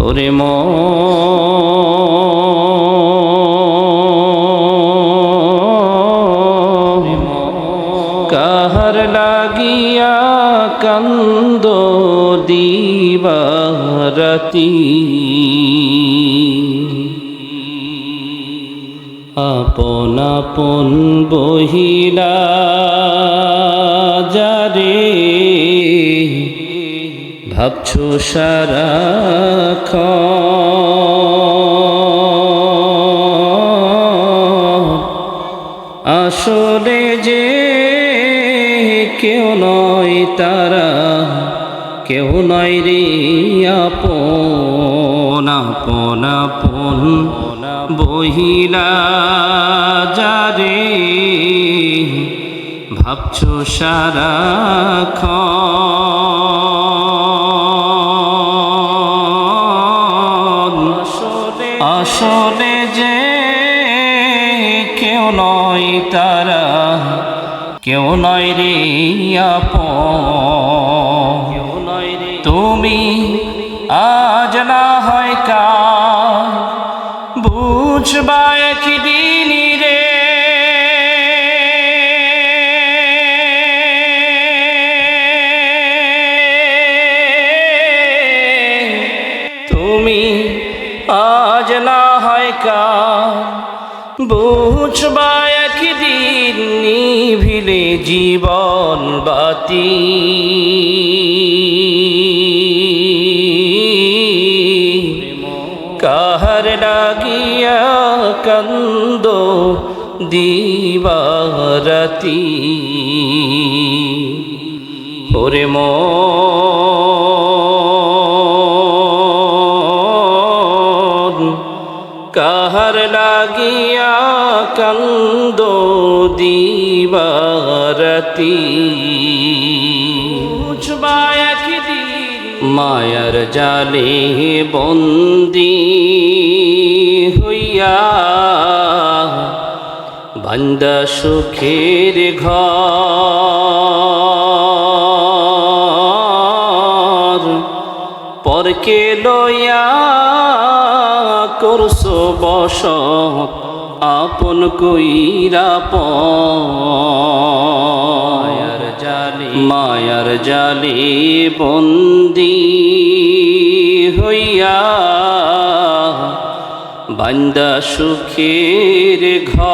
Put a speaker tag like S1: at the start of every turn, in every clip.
S1: ওরে কাহার লাগিয়া কান্দ দিবারাতি, আপন আপন বহিলা যারে ভাবছো সারাক্ষণ, আসলে যে কেউ নয় তারা, কেউ নয় রে আপন আপন আপন বহিলা যারে ভাবছো সারাক্ষণ, আসলে যে কেউ নয় তারা, কেউ নয় রে আপন। তুমি আজ না হয় কাল বুঝবা একদিন রে, তুমি আজ না হয় কাল বুঝবা একদিন নিভিলে জীবন বাতি, কাহার লাগিয়া কান্দ দিবারাতি, ওরে মন কাহার লাগিয়া কান্দ দিবারাতি, বুঝবা একদিন মায়ার জালে বন্দী হইয়া বান্দা সুখের ঘর, পরকে লইয়া করছো বসত আপন কইরা মায়ার জালে বন্দী হইয়া বান্দা সুখের ঘর,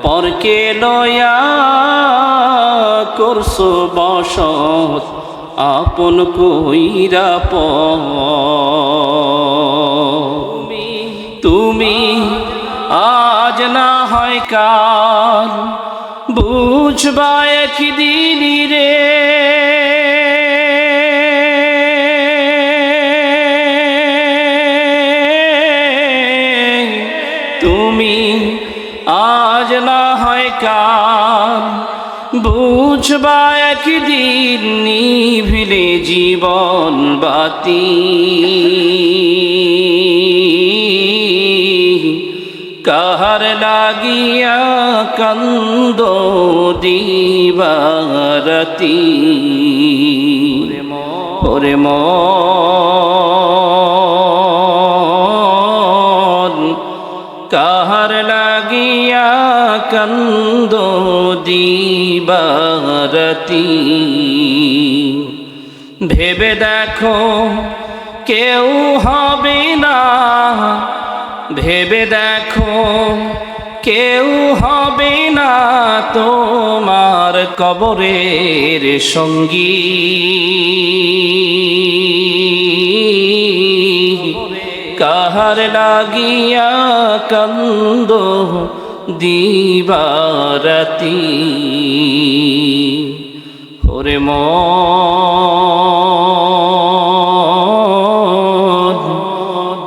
S1: পরকে লয়া করছো বসত আপন কইরা তুমি আজ না হয় কাল বুঝবা একদিন রে, তুমি আজ না হয় কাল বুঝবা একদিন নিভিলে জীবন বাতি, কাহার লাগিয়া কান্দ দিবারাতি, ওরে মন কাহার লাগিয়া কান্দ দিবারাতি, ভেবে দেখো কেউ হবে না, ভেবে দেখো কেউ হবে না তোমার কবরের সঙ্গী, কাহার লাগিয়া কান্দ দিবারাতি, ওরে মন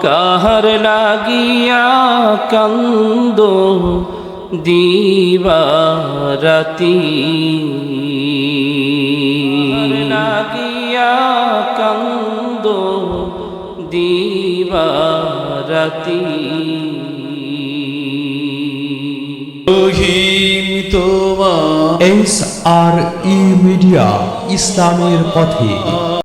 S1: কাহার লাগিয়া কান্দ দিবারাতি, লাগিয়া কান্দ দিবারাতি।
S2: রহিম তোমার SRE মিডিয়া। ইসলামের পথে।